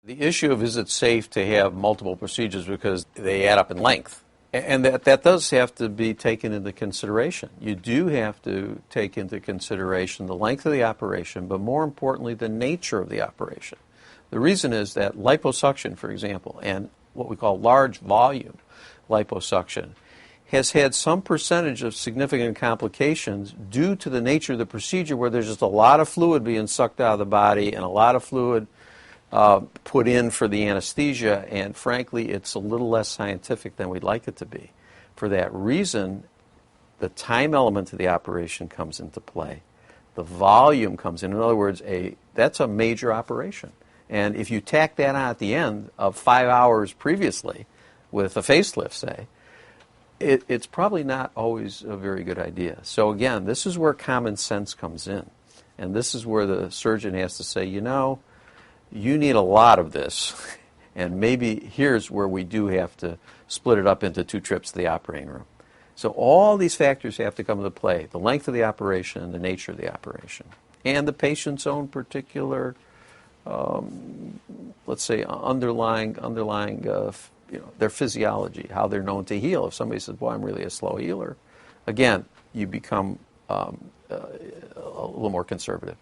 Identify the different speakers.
Speaker 1: The issue of is it safe to have multiple procedures because they add up in length. And that does have to be taken into consideration. You do have to take into consideration the length of the operation, but more importantly, the nature of the operation. The reason is that liposuction, for example, and what we call large volume liposuction, has had some percentage of significant complications due to the nature of the procedure, where there's just a lot of fluid being sucked out of the body and a lot of fluid put in for the anesthesia, and frankly, it's a little less scientific than we'd like it to be. For that reason, the time element of the operation comes into play. The volume comes in. In other words, that's a major operation. And if you tack that on at the end of 5 hours previously with a facelift, say, it's probably not always a very good idea. So again, this is where common sense comes in. And this is where the surgeon has to say, you need a lot of this, and maybe here's where we do have to split it up into 2 trips to the operating room. So all these factors have to come into play: the length of the operation and the nature of the operation, and the patient's own particular, let's say, underlying their physiology, how they're known to heal. If somebody says, "Boy, I'm really a slow healer," again, you become a little more conservative.